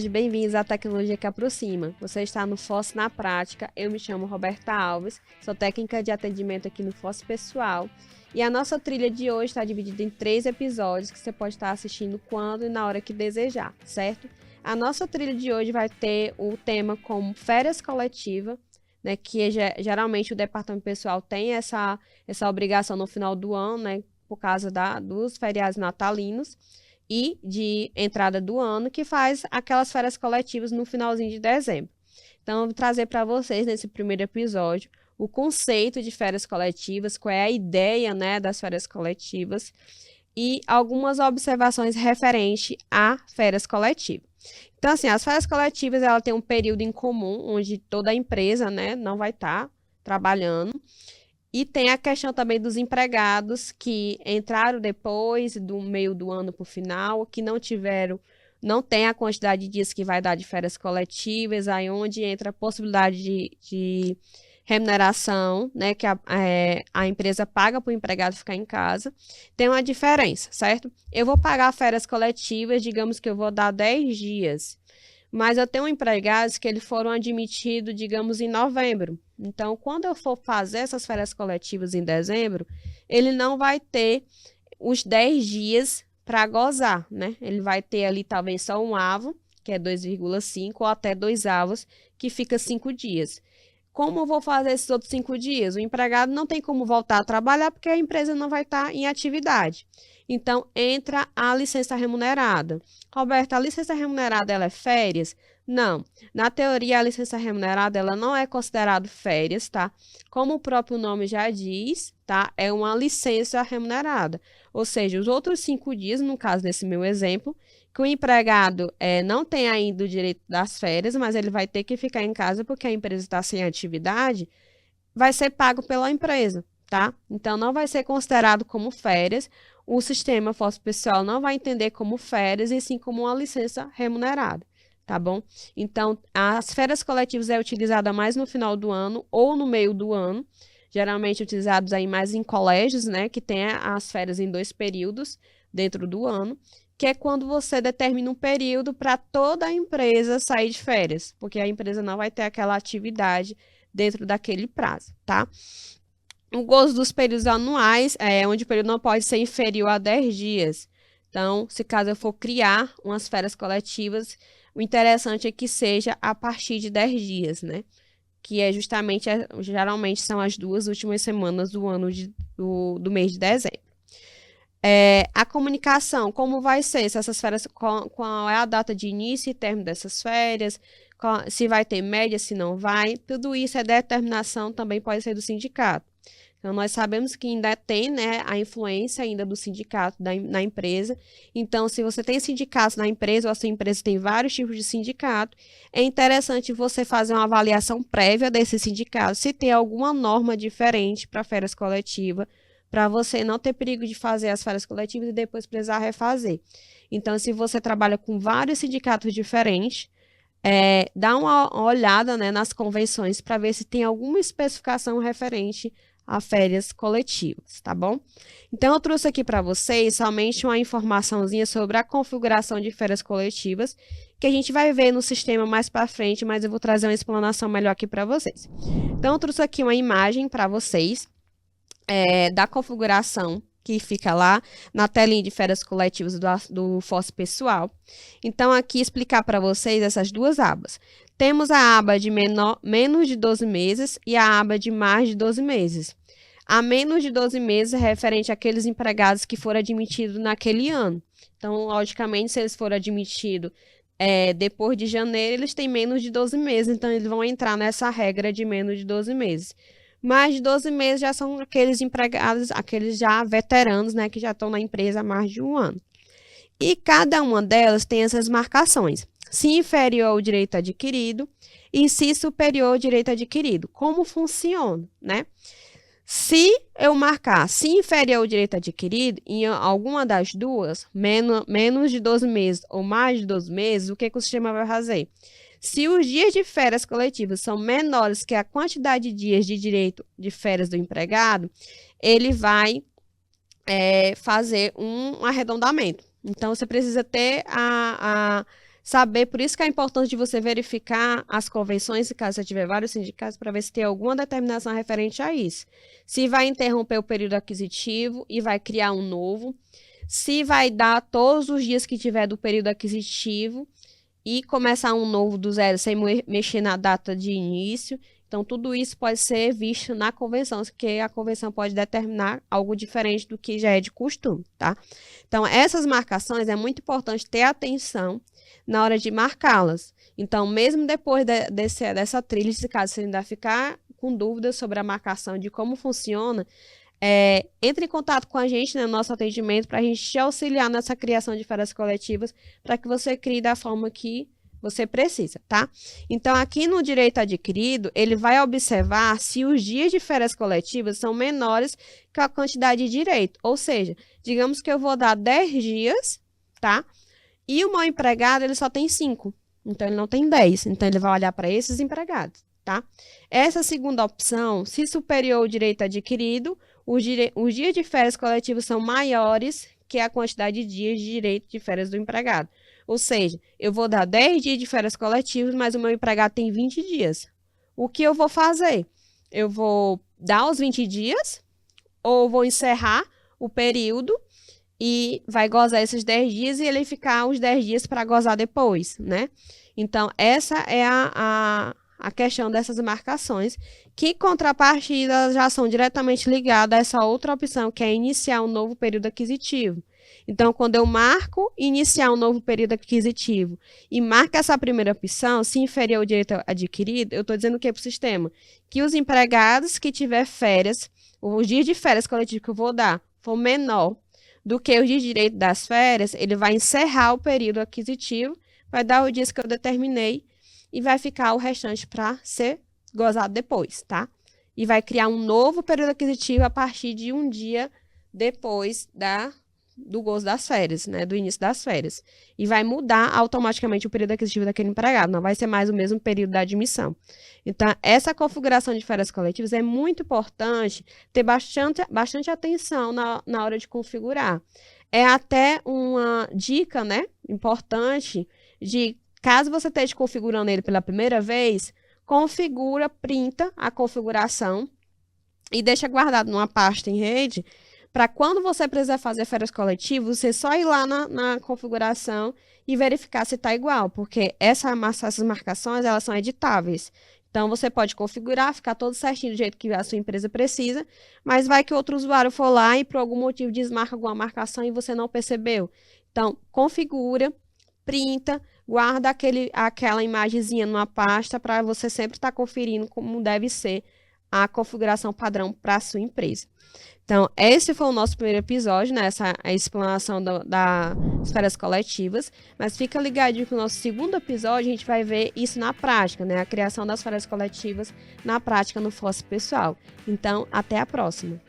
sejam bem-vindos à Tecnologia que Aproxima. Você está no FOSS na Prática. Eu me chamo Roberta Alves, sou técnica de atendimento aqui no FOSS Pessoal. E a nossa trilha de hoje está dividida em 3 episódios que você pode estar assistindo quando e na hora que desejar, certo? A nossa trilha de hoje vai ter o tema como férias coletivas, né, que geralmente o departamento pessoal tem essa obrigação no final do ano, né, por causa dos feriados natalinos e de entrada do ano, que faz aquelas férias coletivas no finalzinho de dezembro. Então, eu vou trazer para vocês, nesse primeiro episódio, o conceito de férias coletivas, qual é a ideia, né, das férias coletivas e algumas observações referentes a férias coletivas. Então, assim, as férias coletivas, ela tem um período em comum, onde toda a empresa, né, não vai estar trabalhando. E tem a questão também dos empregados que entraram depois do meio do ano para o final, que não tem a quantidade de dias que vai dar de férias coletivas, aí onde entra a possibilidade de remuneração, né, que a empresa paga para o empregado ficar em casa. Tem uma diferença, certo? Eu vou pagar férias coletivas, digamos que eu vou dar 10 dias. Mas eu tenho empregados que eles foram admitidos, digamos, em novembro. Então, quando eu for fazer essas férias coletivas em dezembro, ele não vai ter os 10 dias para gozar, né? Ele vai ter ali talvez só um avo, que é 2,5, ou até 2 avos, que fica 5 dias. Como eu vou fazer esses outros 5 dias? O empregado não tem como voltar a trabalhar porque a empresa não vai estar em atividade. Então, entra a licença remunerada. Roberta, a licença remunerada, ela é férias? Não. Na teoria, a licença remunerada, ela não é considerada férias, tá? Como o próprio nome já diz, tá? É uma licença remunerada. Ou seja, os outros 5 dias, no caso desse meu exemplo, que o empregado não tem ainda o direito das férias, mas ele vai ter que ficar em casa porque a empresa está sem atividade, vai ser pago pela empresa, tá? Então, não vai ser considerado como férias. O sistema FOSS Pessoal não vai entender como férias, e sim como uma licença remunerada, tá bom? Então, as férias coletivas é utilizada mais no final do ano ou no meio do ano, geralmente utilizados aí mais em colégios, né, que tem as férias em 2 períodos dentro do ano, que é quando você determina um período para toda a empresa sair de férias, porque a empresa não vai ter aquela atividade dentro daquele prazo, tá? O gozo dos períodos anuais é onde o período não pode ser inferior a 10 dias. Então, se caso eu for criar umas férias coletivas, o interessante é que seja a partir de 10 dias, né? Que é justamente, geralmente são as 2 últimas semanas do ano do mês de dezembro. A comunicação, como vai ser? Se essas férias, qual é a data de início e término dessas férias, se vai ter média, se não vai, tudo isso é determinação, também pode ser do sindicato. Então, nós sabemos que ainda tem, né, a influência ainda do sindicato na empresa. Então, se você tem sindicatos na empresa ou a sua empresa tem vários tipos de sindicato, é interessante você fazer uma avaliação prévia desse sindicato, se tem alguma norma diferente para férias coletivas, para você não ter perigo de fazer as férias coletivas e depois precisar refazer. Então, se você trabalha com vários sindicatos diferentes, dá uma olhada, né, nas convenções para ver se tem alguma especificação referente a férias coletivas, tá bom? Então, eu trouxe aqui para vocês somente uma informaçãozinha sobre a configuração de férias coletivas, que a gente vai ver no sistema mais para frente, mas eu vou trazer uma explanação melhor aqui para vocês. Então, eu trouxe aqui uma imagem para vocês da configuração que fica lá na telinha de férias coletivas do FOSS Pessoal. Então, aqui explicar para vocês essas 2 abas. Temos a aba de menos de 12 meses e a aba de mais de 12 meses. A menos de 12 meses é referente àqueles empregados que foram admitidos naquele ano. Então, logicamente, se eles foram admitidos depois de janeiro, eles têm menos de 12 meses. Então, eles vão entrar nessa regra de menos de 12 meses. Mais de 12 meses já são aqueles empregados, aqueles já veteranos, né, que já estão na empresa há mais de um ano. E cada uma delas tem essas marcações. Se inferior ao direito adquirido e se superior ao direito adquirido. Como funciona, né? Se eu marcar se inferior ao direito adquirido, em alguma das duas, menos de 12 meses ou mais de 12 meses, o que o sistema vai fazer? Se os dias de férias coletivas são menores que a quantidade de dias de direito de férias do empregado, ele vai fazer um arredondamento. Então, você precisa ter saber, por isso que é importante de você verificar as convenções, se caso você tiver vários sindicatos, para ver se tem alguma determinação referente a isso. Se vai interromper o período aquisitivo e vai criar um novo, se vai dar todos os dias que tiver do período aquisitivo e começar um novo do zero, sem mexer na data de início. Então, tudo isso pode ser visto na convenção, porque a convenção pode determinar algo diferente do que já é de costume, tá? Então, essas marcações é muito importante ter atenção na hora de marcá-las. Então, mesmo depois dessa trilha, se caso você ainda ficar com dúvidas sobre a marcação de como funciona, entre em contato com a gente no nosso atendimento para a gente te auxiliar nessa criação de férias coletivas para que você crie da forma que você precisa, tá? Então, aqui no direito adquirido, ele vai observar se os dias de férias coletivas são menores que a quantidade de direito. Ou seja, digamos que eu vou dar 10 dias, tá? E o meu empregado, ele só tem 5. Então, ele não tem 10. Então, ele vai olhar para esses empregados, tá? Essa segunda opção, se superior ao direito adquirido, os dias de férias coletivas são maiores que a quantidade de dias de direito de férias do empregado. Ou seja, eu vou dar 10 dias de férias coletivas, mas o meu empregado tem 20 dias. O que eu vou fazer? Eu vou dar os 20 dias ou vou encerrar o período e vai gozar esses 10 dias e ele ficar os 10 dias para gozar depois, né? Então, essa é a questão dessas marcações, que contrapartida já são diretamente ligadas a essa outra opção, que é iniciar um novo período aquisitivo. Então, quando eu marco iniciar um novo período aquisitivo e marco essa primeira opção, se inferior ao direito adquirido, eu estou dizendo o que para o sistema? Que os empregados que tiver férias, os dias de férias coletivos que eu vou dar, for menor do que os dias de direito das férias, ele vai encerrar o período aquisitivo, vai dar os dias que eu determinei e vai ficar o restante para ser gozado depois, tá? E vai criar um novo período aquisitivo a partir de um dia depois do gozo das férias, né? Do início das férias. E vai mudar automaticamente o período aquisitivo daquele empregado, não vai ser mais o mesmo período da admissão. Então, essa configuração de férias coletivas é muito importante ter bastante atenção na hora de configurar. É até uma dica, né? Importante de, caso você esteja configurando ele pela primeira vez, configura, printa a configuração e deixa guardado numa pasta em rede, para quando você precisar fazer férias coletivas, você só ir lá na configuração e verificar se está igual, porque essas marcações, elas são editáveis. Então, você pode configurar, ficar todo certinho do jeito que a sua empresa precisa, mas vai que outro usuário for lá e por algum motivo desmarca alguma marcação e você não percebeu. Então, configura, printa, guarda aquela imagenzinha numa pasta para você sempre estar conferindo como deve ser a configuração padrão para a sua empresa. Então, esse foi o nosso primeiro episódio, né? A explanação das férias coletivas, mas fica ligadinho que no nosso segundo episódio a gente vai ver isso na prática, né? A criação das férias coletivas na prática no FOSS pessoal. Então, até a próxima!